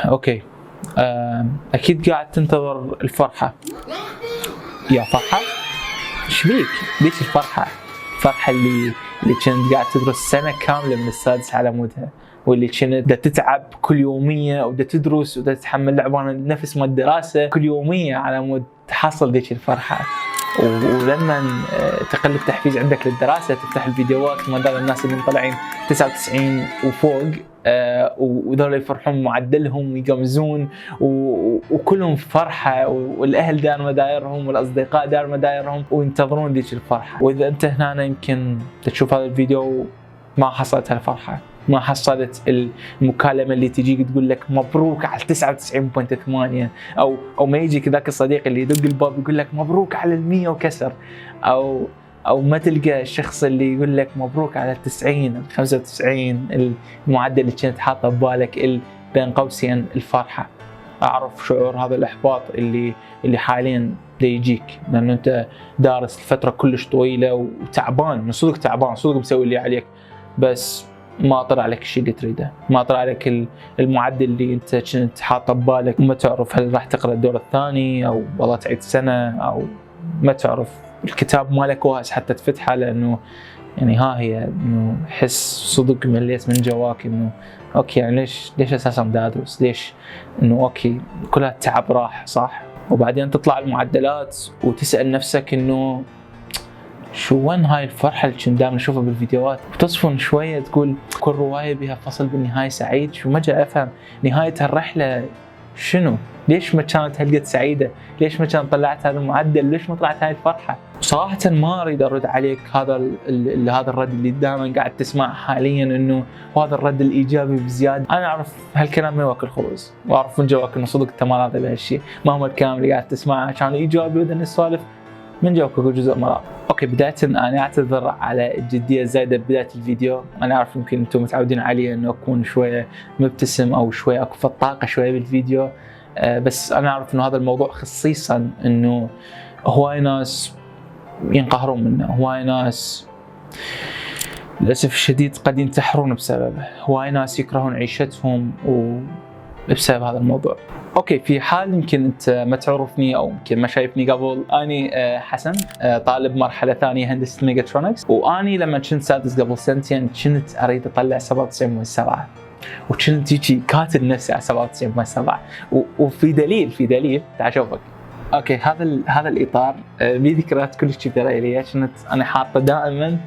اوكي. اكيد قاعد تنتظر الفرحة. يا فرحة؟ ايش بيك؟ ليش الفرحة؟ الفرحة اللي كنت قاعد تدرس سنة كاملة من السادس على مودها، واللي كنت تتعب كل يومية ودا تدرس ودا تتحمل لعبان نفس ما الدراسة كل يومية على مود تحصل ذيك الفرحة. ولما تقل التحفيز عندك للدراسة تفتح الفيديوهات ما دام الناس اللي طالعين 99 وفوق، وذول يفرحون معدلهم ويقمزون وكلهم فرحة، والأهل دار مدايرهم والأصدقاء دار مدايرهم وينتظرون ذيك الفرحة. وإذا أنت هنا يمكن تشوف هذا الفيديو ما حصلت هالفرحة، ما حصلت المكالمة اللي تجيك تقول لك مبروك على 99.8، أو ما يجيك ذاك الصديق اللي يدق الباب يقول لك مبروك على 100 وكسر، أو ما تلقى الشخص اللي يقول لك مبروك على 90 95 المعدل اللي كنت حاطه ببالك بين قوسين الفرحة. أعرف شعور هذا الإحباط اللي حاليا يجيك، لأنه أنت دارس الفترة كلش طويلة وتعبان، من صدق تعبان، صدق مسوي اللي عليك، بس ما طلع لك الشيء اللي تريده، ما طلع لك المعدل اللي انت كنت حاطه ببالك، وما تعرف هل راح تقرا الدور الثاني او والله تعيد سنه، او ما تعرف الكتاب مالك واهس حتى تفتحه، لانه يعني ها هي انه حس صدق مليت من جواك انه اوكي يعني ليش اساسا بدي ادرس؟ ليش انه اوكي كل هالتعب راح صح؟ وبعدين تطلع المعدلات وتسال نفسك انه شو وين هاي الفرحة اللي كنت دائما نشوفها بالفيديوهات، وتصفن شوية تقول كل رواية بها فصل بالنهاية سعيد. شو ما جاء أفهم نهاية هالرحلة شنو؟ ليش ما كانت هالقد سعيدة؟ ليش ما كانت طلعت هذا المعدل؟ ليش ما طلعت هاي الفرحة؟ صراحة ما أريد أرد عليك هذا الرد اللي دائما قاعد تسمع حاليا إنه هذا الرد الإيجابي بزيادة. أنا أعرف هالكلام ما يوكل خبز، وأعرف من جواك إنه صدق أنت ما راضي بهالشيء، ما هو الكلام اللي قاعد تسمعه كان إيجابي ودنا نسولف من جواك جزء مرض. اوكي بداية انا اعتذر على الجدية الزايدة بداية الفيديو، انا اعرف يمكن انتم متعودين علي انه اكون شوية مبتسم او شوية اكون في الطاقة شوية بالفيديو، بس انا اعرف انه هذا الموضوع خصيصا انه هواي ناس ينقهرون منه، هواي ناس للاسف الشديد قد ينتحرون بسببه، هواي ناس يكرهون عيشتهم بسبب هذا الموضوع. اوكي في حال يمكن انت ما تعرفني او يمكن ما شايفني قبل، اني حسن، طالب مرحله ثانيه هندسه ميجاترونكس، واني لما كنت سادس قبل سنتين كنت اريد اطلع 97.7، وكنت يجي كاتب نفسي على 97.7، وفي دليل تعال شوفك. اوكي هذا الاطار بذكريات كلش كثيره لي، كنت انا حاطه دائما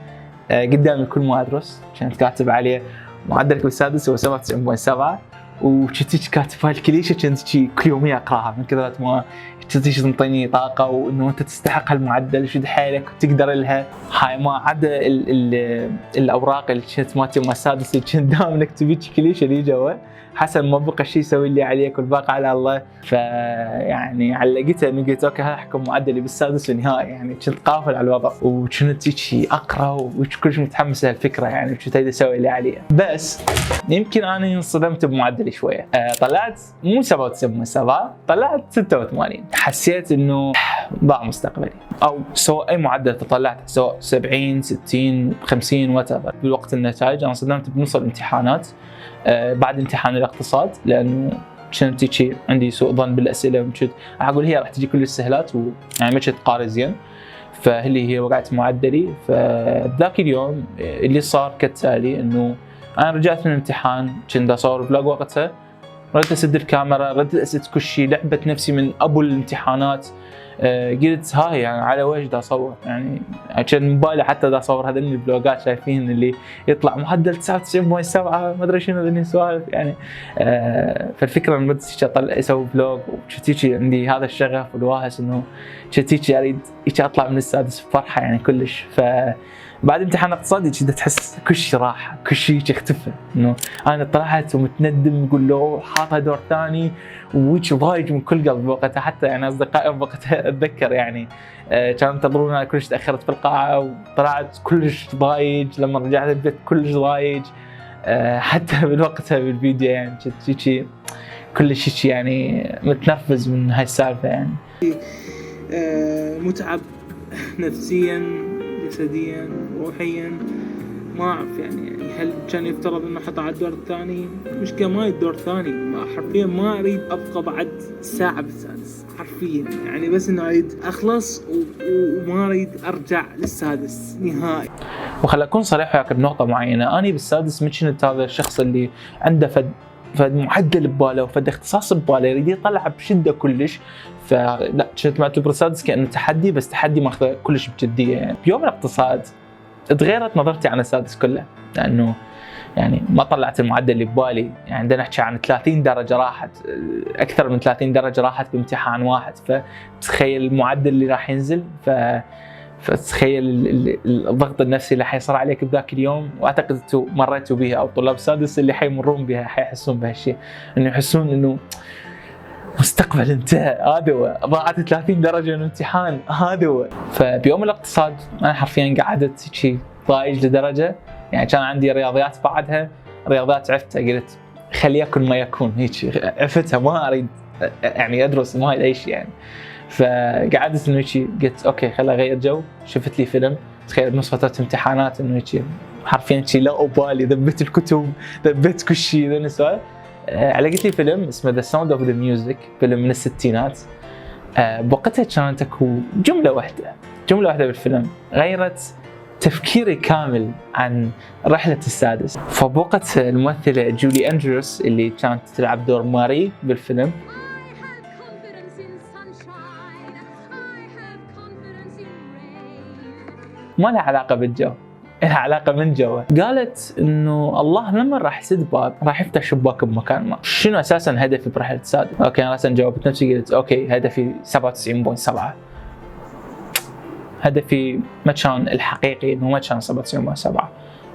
قدامي كل ما ادرس، كنت كاتب عليه معدلك بالسادس هو 97.7، وكنت كاتب هاي الكليشه كنت كل يوم اقراها من كثرة ما كنت تنطيني طاقه، وانه انت تستحق هالمعدل شد حيلك وتقدر لها. هاي ما عدا الاوراق اللي كنت مالتي يوم السادس اللي كنت دائما اكتب هيك كليشه اللي جوا حسن ما بقى شيء يسوي اللي عليك والباقي على الله. فيعني علقتها انه قلت اوكي هذا حكم معدلي بالسادس والنهائي، يعني كنت قافل على الوضع وكنت هيك اقرا وكلش متحمس للفكره، يعني كنت اريد اسوي اللي علي. بس يمكن انا انصدمت بمعدلي شويه، طلعت مو 97.7، طلعت 86. حسيت انه ضاع مستقبلي، او سواء اي معدل طلعته سواء 70 60 50 وات ايفر. بالوقت النتائج انا صدمت بنص الامتحانات بعد امتحان الاقتصاد، لانه كنت عندي سوء ظن بالاسئله، وكنت اقول هي راح تجي كل السهلات، ويعني ما كنت قاري زين، فهي وقعت معدلي. فذاك اليوم اللي صار كالتالي، انه انا رجعت من الامتحان كنت اصور فلوج وقتها، ردت اسد الكاميرا، ردت اسد كل شيء، لعبت نفسي من ابو الامتحانات. قلت هاي يعني على وجه دا اصور، يعني كان مبالي حتى دا اصور هذول الفلوجات شايفين اللي يطلع معدل 99.7 ما ادري شنو ذني سوالف يعني. فالفكره انه بدي اسوي فلوج، وكنت عندي هذا الشغف والواهس انه كنت اريد اطلع من السادس بفرحه يعني كلش. بعد امتحان اقتصادي كنت تحس كل شيء راح، كل شيء اختفى، انه انا طلعت ومتندم يقول له حاطها دور ثاني ووجهي ضايج من كل قلب وقتها. حتى يعني اصدقائي وقتها اتذكر يعني كانوا ينتظرونا، كلش تاخرت في القاعه وطلعت كلش ضايج، لما رجعت البيت كلش ضايج. حتى بالوقتها بالفيديو يعني كنت كلش شيء يعني متنرفز من هاي السالفه، يعني متعب نفسيا جسديا روحيا ما أعرف يعني هل كان يفترض إنه حط على الدور الثاني؟ مشكلة ما الدور الثاني، حرفيا ما أريد أبقى بعد ساعة بالسادس حرفيا يعني، بس إنه أريد أخلص وما أريد أرجع للسادس نهائي. وخل أكون صريح وياك بنقطة معينة، أنا بالسادس ما كنت هذا الشخص اللي عنده فد معدل بباله وفد اختصاص بباله يريد يطلع بشدة كلش، فلا كنت معتبر السادس كأنه تحدي، بس تحدي ماخذه كلش بجدية يعني. بيوم الاقتصاد تغيرت نظرتي عن السادس كله، لأنه يعني ما طلعت المعدل اللي ببالي، يعني عندنا نحكي عن 30 درجة راحت، أكثر من 30 درجة راحت بامتحان واحد، فتخيل المعدل اللي راح ينزل، فتخيل الضغط النفسي اللي حيصير عليك بذاك اليوم. واعتقد انتم مريتوا بها او طلاب السادس اللي حيمرون بها حيحسون بهالشيء، انه يحسون انه مستقبل انتهى، هذا هو، ضاعت 30 درجه من الامتحان، هذا هو. فبيوم الاقتصاد انا حرفيا قعدت شيء ضايج لدرجه يعني كان عندي رياضيات بعدها، رياضيات عفتها، قلت خلي يكن ما يكون، هيك عفتها ما اريد يعني ادرس ما اي شيء يعني. فقعدت انه هيك قلت اوكي خليني اغير جو، شفت لي فيلم، تخيل بنص فتره امتحانات انه هيك حرفيا شيء لا ابالي، ذبت الكتب ذبت كل شيء ذا السؤال. لقيت لي فيلم اسمه ذا ساوند اوف ذا ميوزك، فيلم من الستينات. بوقتها كانت اكو جمله واحده بالفيلم غيرت تفكيري كامل عن رحله السادس. فبوقت الممثله جولي أندريوس اللي كانت تلعب دور ماري بالفيلم، ما لها علاقة بالجو، لها علاقة من جوا. قالت إنه الله لما راح يسد باب راح يفتح شباك بمكان ما. شنو أساساً هدفي برحلة السادس؟ أوكي أنا راساً جاوبت نفسي قلت أوكي هدفي 97.7. هدفي ما كان الحقيقي إنه ما كان 97.7.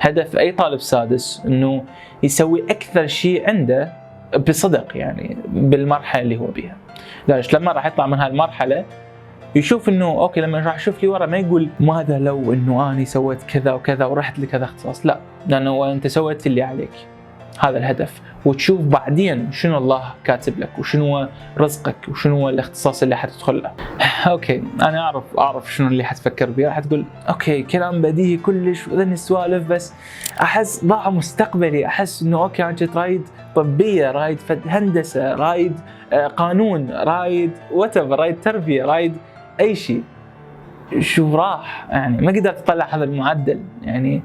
هدف أي طالب سادس إنه يسوي أكثر شيء عنده بصدق يعني بالمرحلة اللي هو بيها. ليش لما راح يطلع من هالمرحلة يشوف انه اوكي لما راح يشوف لي ورا ما يقول ماذا لو انه اني سويت كذا وكذا ورحت لكذا اختصاص، لا، لانه انت سويت اللي عليك، هذا الهدف، وتشوف بعدين شنو الله كاتب لك وشنو رزقك وشنو الاختصاص اللي حتدخل له. اوكي انا اعرف شنو اللي حتفكر بيه، راح تقول اوكي كلام بديهي كلش وذني السوالف، بس احس ضاع مستقبلي، احس انه اوكي انا كنت رايد طبيه، رايد هندسه، رايد قانون، رايد رايد تربيه، رايد اي شيء. شو راح يعني ما قدرت اطلع هذا المعدل، يعني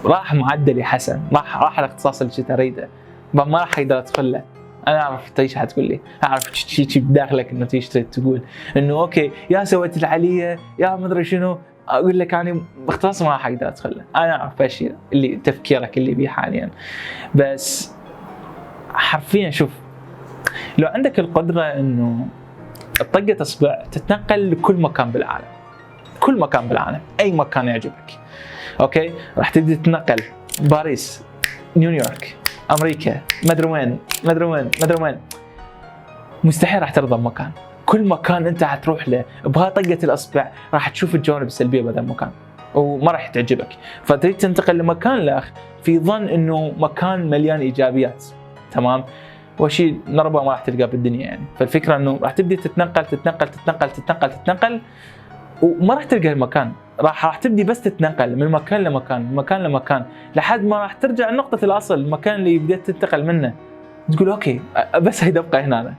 راح معدلي حسن، راح الاختصاص اللي كنت اريده، ما راح اقدر ادخل له. انا اعرف ايش حتقول لي، اعرف شيء بداخلك انه تيجي تقول انه اوكي يا سويت العاليه يا ما ادري شنو، اقول لك انا اختصاص ما راح اقدر ادخل له. انا اعرف الشيء اللي تفكيرك اللي بيه حاليا، بس حرفيا شوف لو عندك القدره انه طقة اصبع تتنقل لكل مكان بالعالم، كل مكان بالعالم، اي مكان يعجبك، اوكي راح تبدي تتنقل باريس، نيويورك، امريكا، مدري وين، مستحيل راح ترضى بمكان. كل مكان انت حتروح له بها طقة الاصبع راح تشوف الجوانب السلبيه بهذا المكان وما راح تعجبك، فتريد تنتقل لمكان لاخر في ظن انه مكان مليان ايجابيات، تمام، وشيء ربما ما راح تلقاه بالدنيا يعني. فالفكره انه راح تبدي تتنقل وما راح تلقى المكان، راح تبدي بس تتنقل من مكان لمكان لحد ما راح ترجع لنقطه الاصل، المكان اللي بديت تنتقل منه، تقول اوكي بس هيدا ابقى هنا.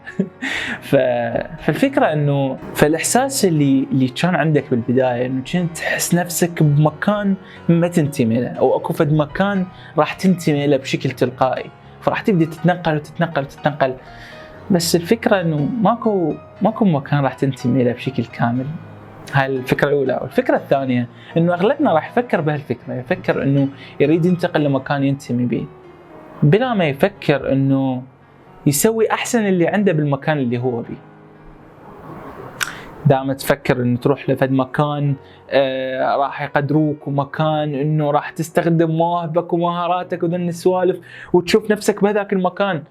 فالفكره انه فالاحساس اللي كان عندك بالبدايه انه كنت تحس نفسك بمكان ما تنتمي له، او اكو فد مكان راح تنتمي له بشكل تلقائي، فراح تبدي تتنقل. بس الفكره انه ماكو مكان راح تنتمي له بشكل كامل. هاي الفكره الاولى. والفكره الثانيه انه اغلبنا راح يفكر بهالفكره، يفكر انه يريد ينتقل لمكان ينتمي به بلا ما يفكر انه يسوي احسن اللي عنده بالمكان اللي هو بيه. دائما تفكر انه تروح لفد مكان راح يقدروك، ومكان انه راح تستخدم مواهبك ومهاراتك وذن السوالف وتشوف نفسك بهذاك المكان،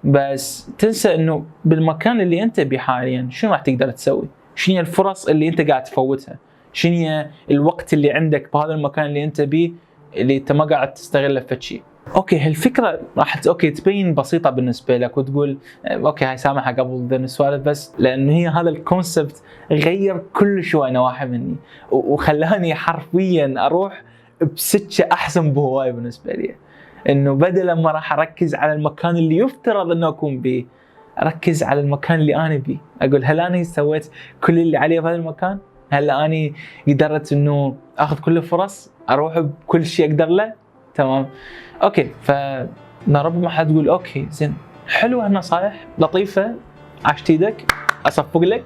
بس تنسى انه بالمكان اللي انت بيه حاليا شنو راح تقدر تسوي، شنو هي الفرص اللي انت قاعد تفوتها، شنو هي الوقت اللي عندك بهذا المكان اللي انت بيه اللي انت ما قاعد تستغله في شيء. اوكي هالفكره راح تبين بسيطه بالنسبه لك وتقول اوكي هاي سامحها قبل ذن السوالف، بس لانه هي هذا الكونسبت غير كل شوي نواحي مني وخلاني حرفيا اروح بسكه احسن بهواي بالنسبه لي. انه بدل ما راح اركز على المكان اللي يفترض انه اكون به، اركز على المكان اللي انا بيه. اقول هل انا سويت كل اللي علي بهذا المكان؟ هل انا قدرت انه اخذ كل الفرص، اروح بكل شيء اقدر له؟ تمام. اوكي، فربما حتقول اوكي زين، حلوه النصائح لطيفه، عشت ايدك، اصفق لك،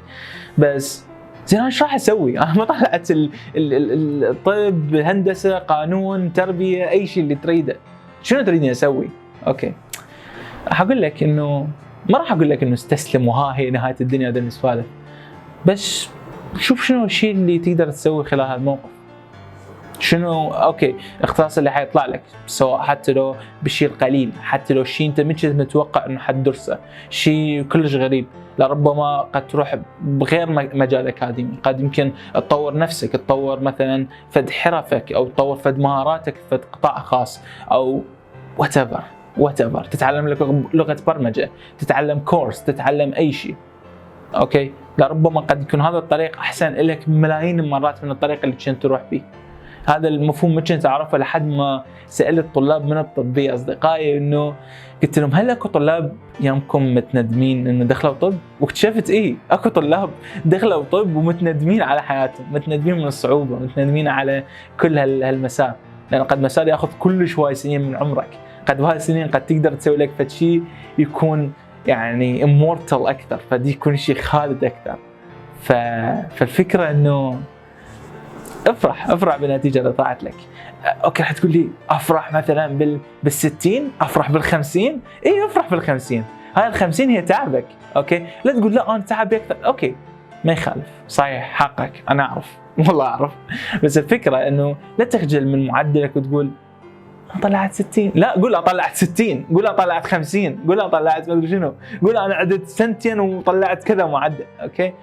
بس زين انا ايش راح اسوي؟ انا ما طلعت الطب، هندسه، قانون، تربيه، اي شيء اللي تريده، شنو تريدني اسوي؟ اوكي، راح اقول لك انه ما راح اقول لك انه استسلم وها هي نهايه الدنيا هذول السوالف، بس شوف شنو الشيء اللي تقدر تسوي خلال هالموقف. شنو اوكي الاختصاص اللي حيطلع لك، سواء حتى لو بالشيء القليل، حتى لو شيء انت ما كنت متوقع انه حتدرسه، شيء كلش غريب، لربما قد تروح بغير مجال اكاديمي، قد يمكن تطور نفسك، تطور مثلا فد حرفك، او تطور فد مهاراتك فد قطاع خاص، او whatever، تتعلم لك لغه برمجه، تتعلم كورس، تتعلم اي شيء. اوكي، لربما قد يكون هذا الطريق احسن لك ملايين المرات من الطريق اللي كنت تروح به. هذا المفهوم ما كنت اعرفه لحد ما سالت طلاب من الطبيه اصدقائي، انه قلت لهم هل اكو طلاب يومكم متندمين انه دخلوا طب؟ واكتشفت اكو طلاب دخلوا طب ومتندمين على حياتهم، متندمين من الصعوبه، متندمين على كل هالمسار، لان قد مسار ياخذ كل شوي سنين من عمرك، قد بهاي السنين قد تقدر تسوي لك فد شيء يكون يعني immortal اكثر، فدي يكون شيء خالد اكثر. فالفكره انه افرح بالنتيجه اللي طلعت لك. اوكي، حتقول لي افرح مثلا بال60، افرح بال50. افرح بال50، هاي ال50 هي تعبك. اوكي، لا تقول لا انا تعبي اكثر. اوكي، ما يخالف، صحيح حقك، انا اعرف والله اعرف، بس الفكره انه لا تخجل من معدلك وتقول انا طلعت 60، لا قول انا طلعت 60، قول انا طلعت 50، قول انا طلعت ما ادري شنو، قول انا عدت سنتين وطلعت كذا معدل. اوكي،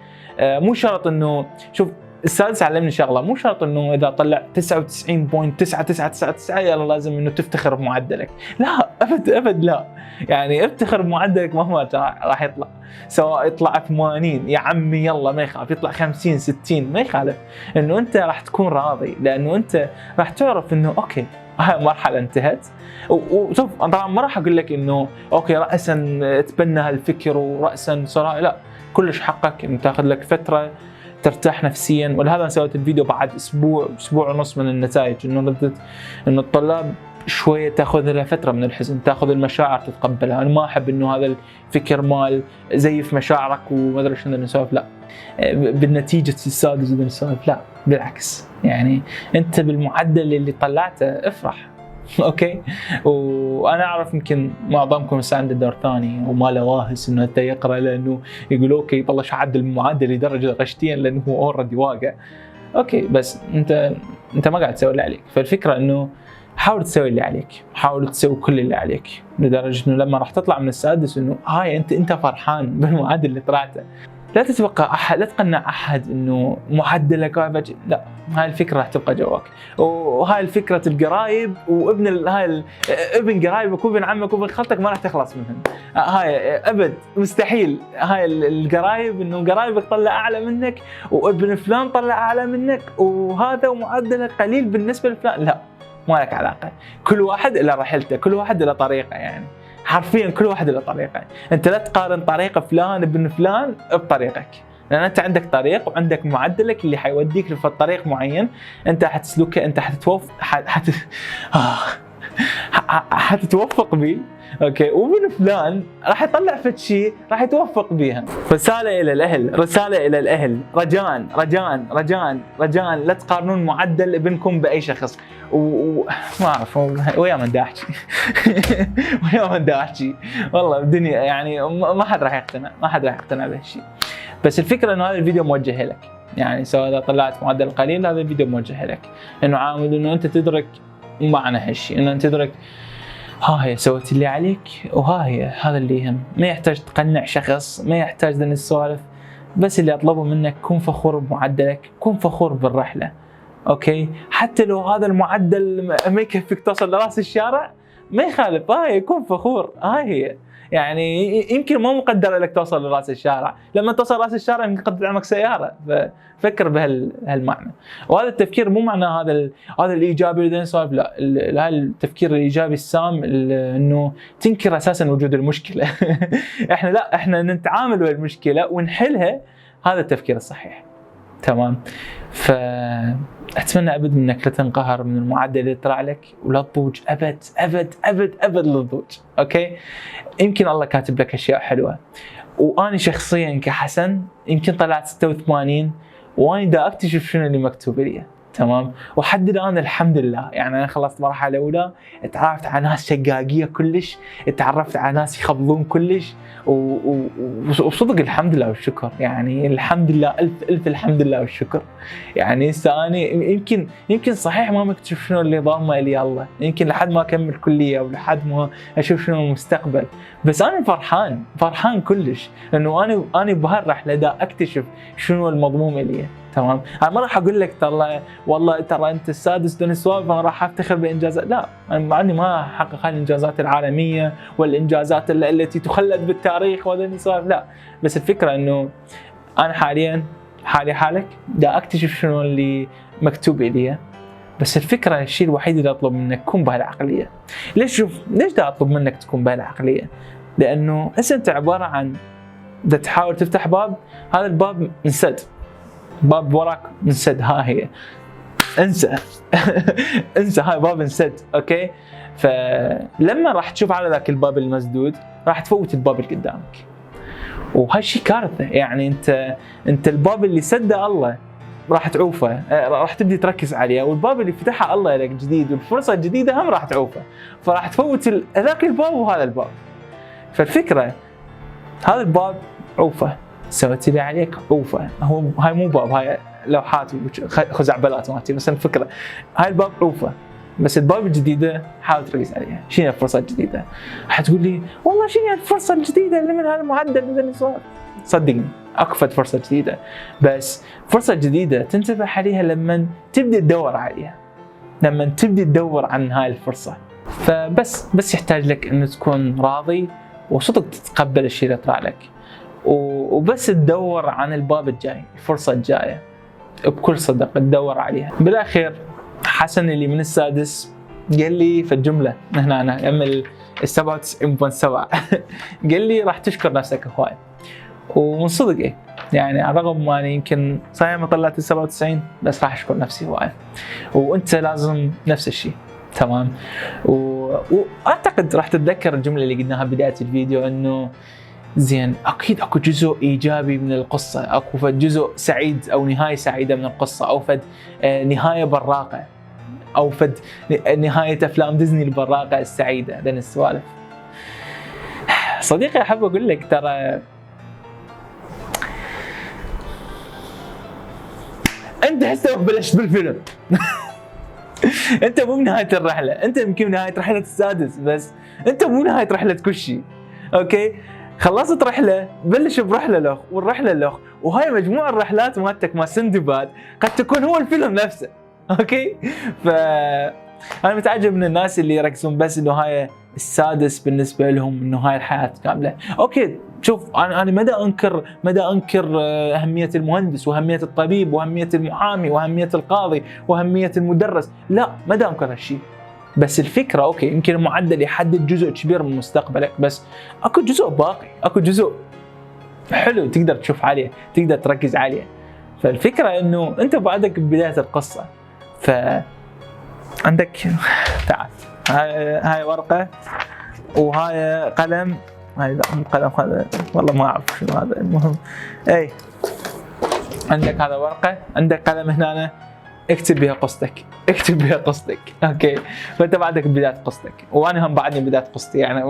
مو شرط انه شوف السادس علمني شغله، مو شرط انه اذا طلع 99.9999 يلا لازم انه تفتخر بمعدلك، لا ابد لا، يعني افتخر بمعدلك مهما راح يطلع، سواء يطلع 80 يا عمي يلا ما يخالف، يطلع 50 60 ما يخالف، انه انت راح تكون راضي، لانه انت راح تعرف انه اوكي هاي المرحله انتهت. وشوف طبعا ما راح اقول لك انه اوكي راسا تبنى هالفكر وراسا صراحه، لا، كلش حقك انه تاخذ لك فتره ترتاح نفسيا. ولهذا سويت الفيديو بعد اسبوع ونص من النتائج، انه ردت انه الطلاب شويه تاخذ لها فتره من الحزن، تاخذ المشاعر تتقبلها. انا ما احب انه هذا الفكر مال زيف مشاعرك وما ادري شنو نسولف، لا بالنتيجه السادس نسولف، لا بالعكس، يعني انت بالمعدل اللي طلعته افرح. اوكي، وانا اعرف يمكن معظمكم هسه عنده دور ثاني وما له واهس انه انت يقرا، لانه يقول اوكي بلش اعدل المعدل لدرجه غشتين لانه هو اوريدي واقع. اوكي، بس انت ما قاعد تسوي اللي عليك، فالفكره انه حاول تسوي اللي عليك، حاول تسوي كل اللي عليك، لدرجه انه لما راح تطلع من السادس انه هاي انت فرحان بالمعدل اللي طلعته. لا تتوقع احد، لا تقنع احد انه معدلك لا، هاي الفكره راح تبقى جواك، وهاي الفكره القرايب وابن ابن قرايبك وابن عمك وابن خالتك ما راح تخلص منهم، هاي ابد مستحيل. هاي القرايب انه قرايبك طلع اعلى منك، وابن فلان طلع اعلى منك، وهذا ومعدلك قليل بالنسبه لفلان، لا ما لك علاقه، كل واحد له رحلته، كل واحد له طريقه، يعني حرفيا كل واحد له طريقه. انت لا تقارن طريق فلان ابن فلان بطريقك، لان انت عندك طريق وعندك معدلك اللي حيوديك لطريق معين انت حتسلكه، انت حتتوفق به. اوكي، وابن فلان راح يطلع فد شيء راح يتوفق بيها. رساله الى الاهل، رجاء لا تقارنون معدل ابنكم باي شخص. ما اعرف ويا من دا احكي والله الدنيا يعني ما حد راح يقتنع بهالشيء. بس الفكره انه هذا الفيديو موجه لك، يعني سواء اذا طلعت معدل قليل هذا الفيديو موجه لك، انه عامل انه انت تدرك معنى هالشيء، انه انت تدرك ها هي سويت اللي عليك، وها هي هذا اللي يهم. ما يحتاج تقنع شخص، ما يحتاج ذن السوالف، بس اللي اطلبه منك كن فخور بمعدلك، كن فخور بالرحله. اوكي، حتى لو هذا المعدل ما يكفيك توصل لراس الشارع ما يخالف، هاي كن فخور، هاي هي يعني يمكن مو مقدر لك توصل لراس الشارع، لما توصل راس الشارع يمكن قد تدعمك سياره. ففكر بهالمعنى. وهذا التفكير مو معناه هذا الايجابي اللي نسولف، لا، هذا التفكير الايجابي السام انه تنكر اساسا وجود المشكله. احنا نتعامل مع المشكله ونحلها، هذا التفكير الصحيح. تمام. فأتمنى أبد منك لا تنقهر من المعدل اللي طلع لك، ولا تضوج أبد أبد أبد أبد للضوج. أوكي؟ يمكن الله كاتب لك أشياء حلوة، وأنا شخصيا كحسن يمكن طلعت 86 وأنا دا أكتشف شنو اللي مكتوب لي. تمام. وحد الآن الحمد لله، يعني أنا خلصت مرحلة أولى، تعرفت على ناس شقاقية كلش، تعرفت على ناس يخبضون كلش، وصدق الحمد لله والشكر، يعني الحمد لله ألف الحمد لله والشكر. يعني هسه أنا يمكن صحيح ما مكتشف شنو اللي ضامه لي الله، يمكن لحد ما أكمل كلية ولحد ما أشوف شنو المستقبل، بس أنا فرحان كلش، لأنه أنا بهالرحلة دا أكتشف شنو المضموم لي. تمام. انا ما راح اقول لك والله ترى انت السادس دون السوالف انا راح افتخر بانجازات، لا، انا مع اني ما احقق هاي الانجازات العالميه والانجازات التي تخلد بالتاريخ وهذا السوالف، لا، بس الفكره انه انا حاليا حالك دا اكتشف شنو اللي مكتوب لي. بس الفكره الشيء الوحيد اللي اطلب منك تكون بهالعقليه. ليش دا اطلب منك تكون بهالعقليه؟ لانه هسه انت عباره عن دا تحاول تفتح باب، هذا الباب منسد، باب وراك منسد، ها هي انسى. انسى، هاي باب انسد. اوكي. فلما راح تشوف على ذاك الباب المسدود راح تفوت الباب اللي قدامك، وهالشيء كارثه. يعني انت الباب اللي سده الله راح تعوفه، راح تبدي تركز عليه، والباب اللي فتحه الله لك جديد والفرصه الجديده هم راح تعوفه، فراح تفوت ذاك الباب وهذا الباب. فالفكره هذا الباب عوفه، سويت اللي عليك عوفه، هاي مو باب، هاي لوحات خزعبلات مالتي، بس الفكره هاي الباب عوفه، بس الباب الجديده حاول تركز عليها. شنو الفرصه الجديده؟ حتقول لي والله شنو الفرصه الجديده اللي من هذا المعدل من النسوان؟ صدقني اكفت فرصه جديده، بس فرصه جديده تنتبه عليها لما تبدي تدور عليها، لما تبدي تدور عن هاي الفرصه. فبس يحتاج لك انه تكون راضي وصدق تتقبل الشيء اللي طلع لك، وبس تدور عن الباب الجاي، الفرصة الجاية بكل صدق تدور عليها. بالأخير حسن اللي من السادس قال لي في الجملة هنا أنا أعمل 97.7 قال لي راح تشكر نفسك هواي، ومن صدق يعني على الرغم ما أنا يمكن صحيح ما طلعت 97 بس راح أشكر نفسي هواي، وأنت لازم نفس الشيء. تمام. وأعتقد راح تتذكر الجملة اللي قلناها بداية الفيديو، إنه زين أكيد أكو جزء إيجابي من القصة، أكو فد جزء سعيد أو نهاية سعيدة من القصة، أو فد نهاية براقة، أو فد نهاية أفلام ديزني البراقة السعيدة. لأن السوالف صديقي أحب أقول لك ترى أنت هسه بلشت بالفيلم. أنت مو بنهاية الرحلة، أنت يمكن نهاية رحلة السادس، بس أنت مو نهاية رحلة كل شيء. أوكي. خلصت رحلة، بلش برحلة لخ والرحلة لخ، وهاي مجموع الرحلات مالتك مع سندباد قد تكون هو الفيلم نفسه. اوكي. أنا متعجب من الناس اللي يركزون بس إنه هاي السادس بالنسبة لهم إنه هاي الحياة كاملة. أوكي شوف، أنا مدى أنكر أهمية المهندس وأهمية الطبيب وأهمية المحامي وأهمية القاضي وأهمية المدرس، لا، مدى أنكر هالشيء. بس الفكرة أوكي يمكن المعدل يحدد جزء كبير من مستقبلك، بس أكو جزء باقي، أكو جزء حلو تقدر تشوف عليه، تقدر تركز عليه. فالفكرة إنه أنت بعدك ببداية القصة، فعندك تعال هاي ورقة وهاي قلم، هاي لا مو قلم، هذا والله ما أعرف شنو هذا، المهم أي عندك هذا ورقة، عندك قلم هنا، اكتب بها قصتك، اكتب بها قصتك. اوكي. فانت بعدك بدايه قصتك، وانا هم بعدني بدايه قصتي، يعني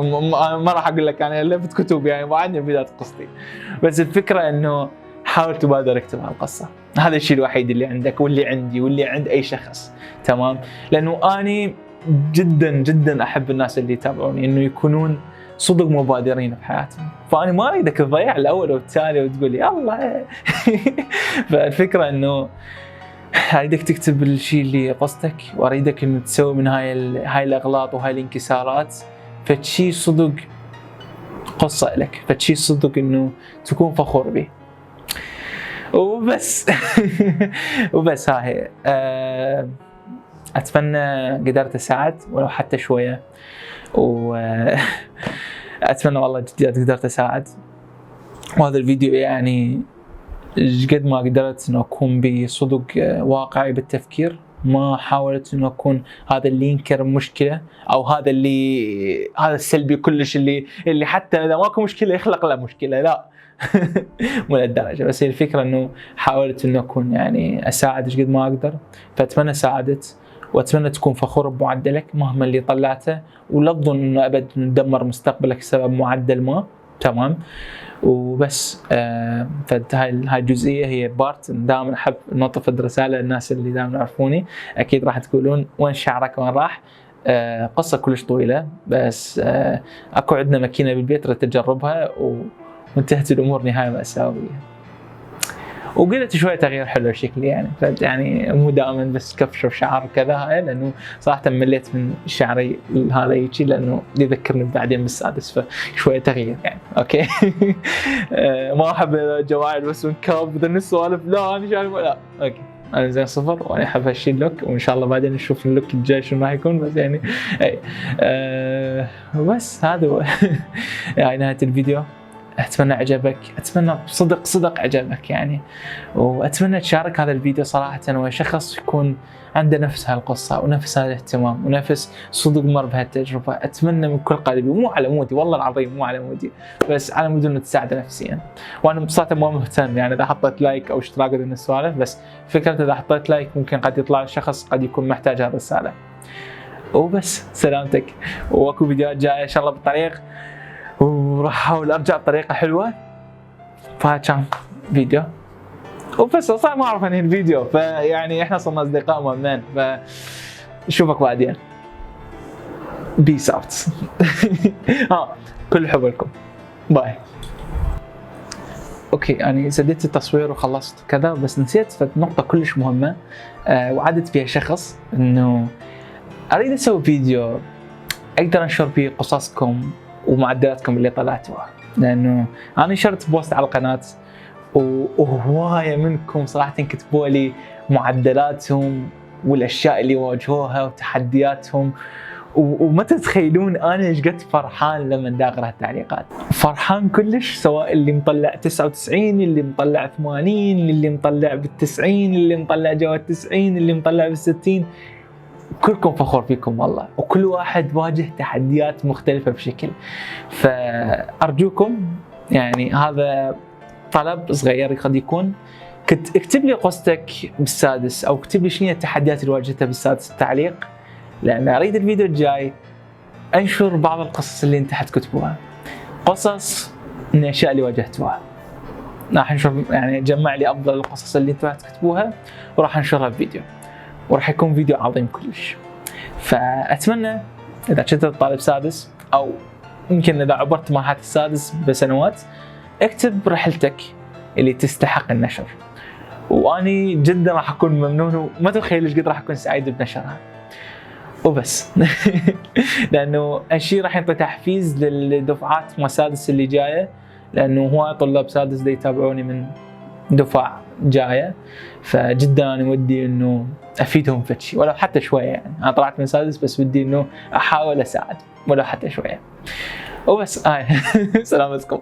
ما راح اقول لك انا لفت كتب، يعني بعدني بدايه قصتي. بس الفكره انه حاول تبادر اكتب هالقصه، هذا الشيء الوحيد اللي عندك واللي عندي واللي عند اي شخص. تمام. لانه اني جدا جدا احب الناس اللي يتابعوني انه يكونون صدق مبادرين بحياتهم، فانا ما اريدك تضيع الاول والتالي وتقول لي الله. فالفكره انه اريدك تكتب الشيء اللي قصدك، واريدك انه تسوي من هاي الاغلاط وهاي الانكسارات فشي صدق قصة لك، فشي صدق انه تكون فخور به. وبس وبس هاي اتمنى قدرت اساعد ولو حتى شوية، واتمنى والله جد قدرت اساعد. وهذا الفيديو يعني قد ما قدرت انه اكون بصدق واقعي بالتفكير، ما حاولت انه اكون هذا اللي ينكر مشكله او هذا السلبي كلش اللي حتى اذا ماكو مشكله يخلق له مشكله، لا مو لهالدرجه. بس هي الفكره انه حاولت انه اكون يعني اساعد ايش قد ما اقدر، فاتمنى ساعدت واتمنى تكون فخور بمعدلك مهما اللي طلعته، ولا تظن انه ابد ندمر مستقبلك بسبب معدل ما. تمام. وبس فهاي الجزئيه هي بارت. دائما احب نطف الرساله للناس اللي دائما يعرفوني، اكيد راح تقولون وين شعرك وين راح. قصه كلش طويله، بس اكو عندنا ماكينه بالبيت رح تجربها وانتهت الامور نهايه مأساويه. وقلت شويه تغيير حلو شكلي يعني مو دائما بس كفش وشعر وكذا، هاي لانه صراحه مليت من شعري هذا هيك، لانه يذكرني بعدين بالسادس، فشويه تغيير يعني. اوكي. ما احب جواعد بس ونكاب بدون السوالف، لا انا شعري لا. اوكي انا زين صفر وانا احب هالشي اللوك، وان شاء الله بعدين نشوف اللوك الجاي شنو راح يكون. بس يعني بس هذا هو يعني نهايه الفيديو. اتمنى عجبك، اتمنى صدق عجبك يعني، واتمنى تشارك هذا الفيديو صراحه ويا شخص يكون عنده نفس هالقصه ونفس هذا الاهتمام ونفس صدق مر بهالتجربه. اتمنى من كل قلبي، مو على مودي والله العظيم، مو على مودي، بس على مود انه تساعده نفسيا. وانا بصراحه ما مهتم يعني اذا حطيت لايك او اشتراك من السوالف، بس فكره اذا حطيت لايك ممكن قد يطلع الشخص قد يكون محتاج هذه الرساله. وبس سلامتك، واكو فيديوهات جايه ان شاء الله بالطريق، وراح احاول ارجع بطريقه حلوه. فهذا كان فيديو وبس. صار ما اعرف انهي الفيديو، فيعني احنا صرنا اصدقاء مؤمنين، فنشوفك بعدين. بيس اوت. كل حب لكم، باي. اوكي يعني سديت التصوير وخلصت كذا، بس نسيت نقطه كلش مهمه وعدت فيها شخص، انه اريد اسوي فيديو اقدر انشر فيه قصصكم ومعدلاتكم اللي طلعتوها، لانه انا نشرت بوست على القناه وهوايه منكم صراحه كتبوا لي معدلاتهم والاشياء اللي واجهوها وتحدياتهم، وما تتخيلون انا ايش قد فرحان لما اقرا التعليقات. فرحان كلش، سواء اللي مطلع 99، اللي مطلع 80، اللي مطلع بال90، اللي مطلع جوا ال90، اللي مطلع بال60. كلكم فخور فيكم والله، وكل واحد واجه تحديات مختلفة بشكل. فأرجوكم يعني هذا طلب صغير قد يكون، اكتب لي قصتك بالسادس، أو اكتب لي شنو التحديات اللي واجهتها بالسادس التعليق، لأن أريد الفيديو الجاي أنشر بعض القصص اللي أنت حتكتبوها، قصص من الأشياء اللي واجهتوها. راح نشوف يعني جمع لي أفضل القصص اللي أنتوا حتكتبوها وراح نشرها بفيديو، وراح يكون فيديو عظيم كلش. فأتمنى إذا كنت طالب سادس، أو يمكن إذا عبرت مرحلة السادس بسنوات، اكتب رحلتك اللي تستحق النشر، وأني جدا راح أكون ممنون، وما تتخيل ايش قد راح أكون سعيد بنشرها. وبس. لأنه هالشي راح يعطي تحفيز للدفعات ما سادس اللي جاية، لأنه هو طلاب سادس دي يتابعوني من دفع جاية، فجدا أنا ودي إنه أفيدهم في شيء ولو حتى شوية. يعني أنا طلعت من سادس بس ودي إنه أحاول أساعد ولو حتى شوية. وبس سلامتكم.